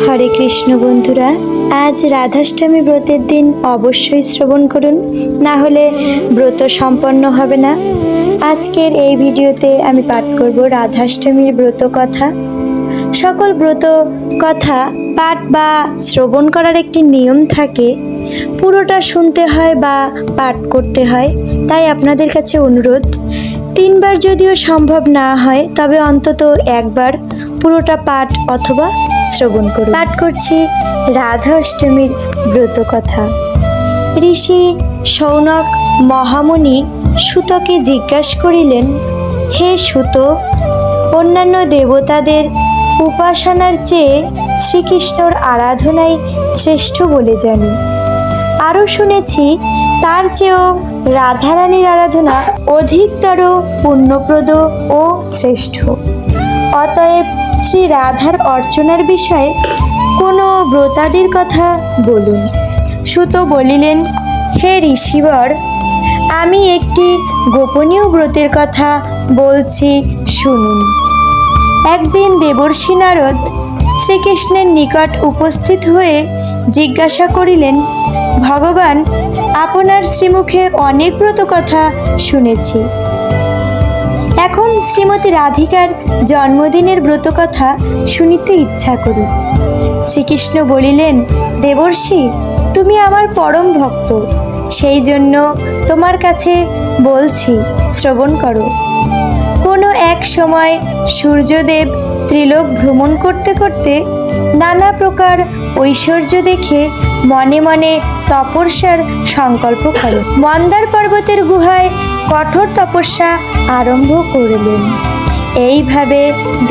হরে কৃষ্ণ বন্ধুরা, আজ রাধাষ্টমী ব্রতের দিন অবশ্যই শ্রবণ করুন, না হলে ব্রত সম্পন্ন হবে না। আজকের এই ভিডিওতে আমি পাঠ করব রাধাষ্টমীর ব্রত কথা। সকল ব্রত কথা পাঠ বা শ্রবণ করার একটি নিয়ম থাকে, পুরোটা শুনতে হয় বা পাঠ করতে হয়। তাই আপনাদের কাছে অনুরোধ, 3 বার যদিও সম্ভব না হয় তবে অন্তত একবার পুরোটা পাঠ অথবা শ্রবণ করুন। পাঠ করছি রাধা অষ্টমীর ব্রত কথা। ঋষি শৌনক মহামুনি সুতকে জিজ্ঞাসা করিলেন, হে সুত, অন্যান্য দেবতাদের উপাসনার চেয়ে শ্রীকৃষ্ণর আরাধনাই শ্রেষ্ঠ বলে জানি। আরও শুনেছি তার চেয়েও রাধারানীর আরাধনা অধিকতর পুণ্যপ্রদ ও শ্রেষ্ঠ। অতএব শ্রী রাধার অর্চনার বিষয়ে কোনো ব্রতাদির কথা বলুন। সুত বলিলেন, হে ঋষিবর, আমি একটি গোপনীয় ব্রতের কথা বলছি, শুনুন। একদিন দেবর্ষি নারদ শ্রীকৃষ্ণের নিকট উপস্থিত হয়ে জিজ্ঞাসা করিলেন, ভগবান, আপনার শ্রীমুখে অনেক ব্রত কথা শুনেছি, এখন শ্রীমতী রাধিকার জন্মদিনের ব্রত কথা শুনিতে ইচ্ছা করি। শ্রীকৃষ্ণ বলিলেন, দেবর্ষি, তুমি আমার পরম ভক্ত, সেই জন্য তোমার কাছে বলছি, শ্রবণ করো। কোনো এক সময় সূর্যদেব ত্রিলোক ভ্রমণ করতে করতে নানা প্রকার ঐশ্বর্য দেখে মনে মনে তপস্যার সংকল্প করেন। মন্দার পর্বতের গুহায় কঠোর তপস্যা আরম্ভ করলেন। এইভাবে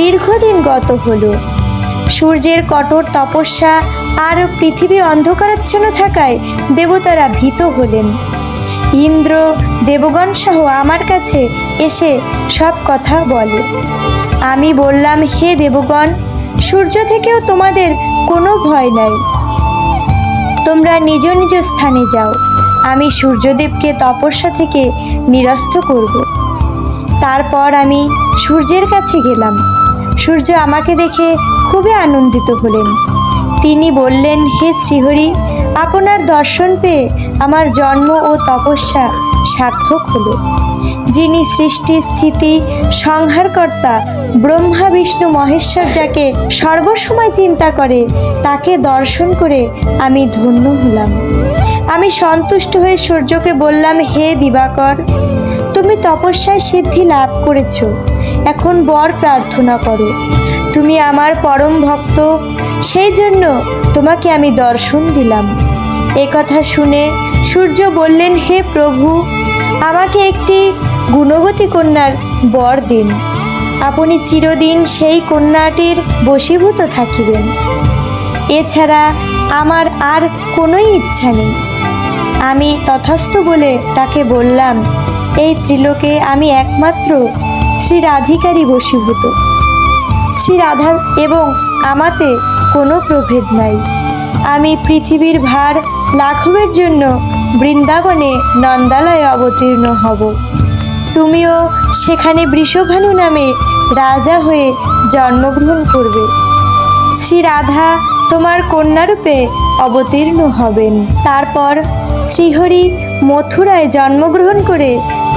দীর্ঘদিন গত হলো। সূর্যের কঠোর তপস্যা আর পৃথিবী অন্ধকারাচ্ছন্ন থাকায় দেবতারা ভীত হলেন। ইন্দ্র, দেবগণ সহ আমার কাছে এসে সব কথা বলে। আমি বললাম, হে দেবগণ, সূর্য থেকেও তোমাদের কোনো ভয় নাই, তোমরা নিজ নিজ স্থানে যাও, আমি সূর্যদেবকে তপস্যা থেকে নিরস্ত করব। তারপর আমি সূর্যের কাছে গেলাম। সূর্য আমাকে দেখে খুবই আনন্দিত হলেন। তিনি বললেন, হে শ্রীহরি, আপনার দর্শন পেয়ে আমার জন্ম ও তপস্যা সার্থক হলো। যিনি সৃষ্টি স্থিতি সংহারকর্তা ব্রহ্মা বিষ্ণু মহেশ্বর, যাকে সর্বসময় চিন্তা করে, তাকে দর্শন করে আমি ধন্য হলাম। আমি সন্তুষ্ট হয়ে সূর্যকে বললাম, হে দিবাকর, তুমি তপস্যায় সিদ্ধি লাভ করেছ, এখন বর প্রার্থনা করো। তুমি আমার পরম ভক্ত, সেই জন্য তোমাকে আমি দর্শন দিলাম। কথা শুনে সূর্য বললেন, হে প্রভু, আমাকে একটি গুণবতী কন্যার বর দিন। আপনি চিরদিন সেই কন্যাটির বশীভূত থাকিবেন। এছাড়া আমার আর কোনোই ইচ্ছা নেই। আমি তথাস্তু বলে তাকে বললাম, এই ত্রিলোকে আমি একমাত্র শ্রী রাধিকারই বশীভূত। শ্রী রাধা এবং আমাতে কোনো প্রভেদ নাই। আমি পৃথিবীর ভার লাঘবের জন্য বৃন্দাবনে নন্দালয়ে অবতীর্ণ হব। তুমিও সেখানে বৃষভানু নামে রাজা হয়ে জন্মগ্রহণ করবে। শ্রী রাধা তোমার কন্যারূপে অবতীর্ণ হবেন। তারপর শ্রীহরি মথুরায় জন্মগ্রহণ করে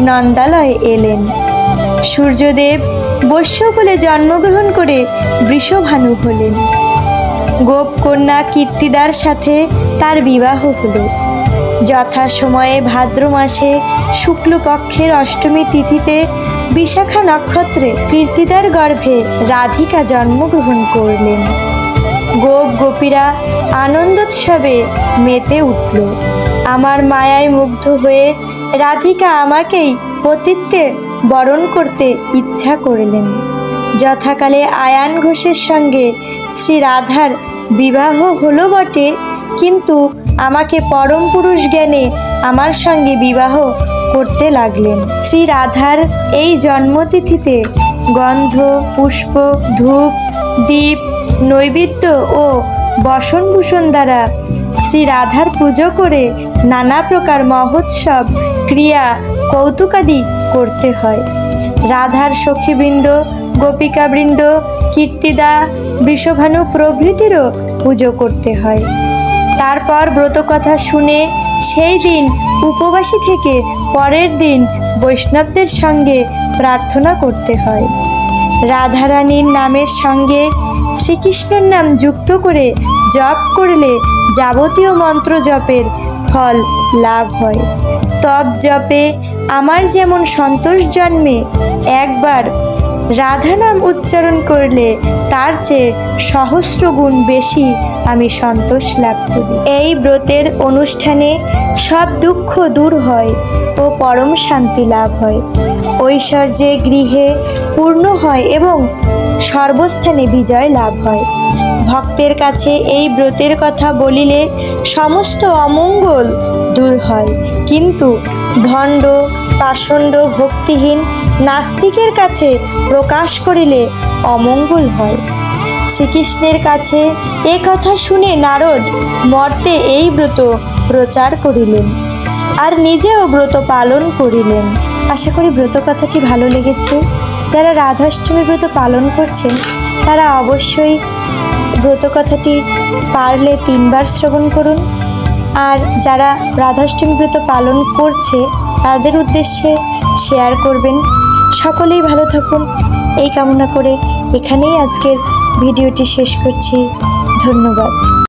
নন্দালয়ে এলেন। সূর্যদেব বৈশ্যকুলে জন্মগ্রহণ করে বৃষভানু হলেন। গোপকন্যা কীর্তিদার সাথে তার বিবাহ হলো। যথাসময়ে ভাদ্র মাসে শুক্লপক্ষের অষ্টমী তিথিতে বিশাখা নক্ষত্রে কীর্তিদার গর্ভে রাধিকা জন্মগ্রহণ করলেন। গোপীরা আনন্দোৎসবে মেতে উঠল। আমার মায়ায় মুগ্ধ হয়ে রাধিকা আমাকেই পতিত্বে বরণ করতে ইচ্ছা করলেন। যথাকালে আয়ান ঘোষের সঙ্গে শ্রী রাধার বিবাহ হলো বটে, কিন্তু আমাকে পরম পুরুষ জ্ঞানে আমার সঙ্গে বিবাহ করতে লাগলেন। শ্রী রাধার এই জন্মতিথিতে গন্ধ, পুষ্প, ধূপ, দীপ, নৈবেদ্য ও বসনভূষণ দ্বারা শ্রী রাধার পুজো করে নানা প্রকার মহোৎসব ক্রিয়া কৌতুকাদি করতে হয়। রাধার সখীবৃন্দ, গোপিকাবৃন্দ, কীর্তিদা বৃষভানু প্রভৃতিরও পুজো করতে হয়। তারপর ব্রত কথা শুনে সেই দিন উপবাসী থেকে পরের দিন বৈষ্ণবদের সঙ্গে প্রার্থনা করতে হয়। রাধারানীর নামের সঙ্গে শ্রীকৃষ্ণের নাম যুক্ত করে জপ করলে যাবতীয় মন্ত্র জপের ফল লাভ হয়। তপ জপে আমার যেমন সন্তোষ জন্মে, একবার রাধা নাম উচ্চারণ করলে তার চেয়ে সহস্র গুণ বেশি আমি সন্তোষ লাভ করি। এই ব্রতের অনুষ্ঠানে সব দুঃখ দূর হয় ও পরম শান্তি লাভ হয়। ঐশ্বর্যে গৃহে পূর্ণ হয় এবং সর্বস্থানে বিজয় লাভ হয়। ভক্তের কাছে এই ব্রতের কথা বলিলে সমস্ত অমঙ্গল দূর হয়, কিন্তু ভণ্ড পাষণ্ড ভক্তিহীন নাস্তিকের কাছে প্রকাশ করিলে অমঙ্গল হয়। শ্রীকৃষ্ণের কাছে এ কথা শুনে নারদ মর্তে এই ব্রত প্রচার করিলেন আর নিজেও ব্রত পালন করিলেন। আশা করি ব্রত কথাটি ভালো লেগেছে। যারা রাধাষ্টমী ব্রত পালন করছেন তারা অবশ্যই ব্রত কথাটি পারলে 3 বার শ্রবণ করুন। আর যারা রাধাষ্টমী ব্রত পালন করছে তাদের উদ্দেশ্যে শেয়ার করবেন। সকলেই ভালো থাকুন এই কামনা করে এখানেই আজকের ভিডিওটি শেষ করছি। ধন্যবাদ।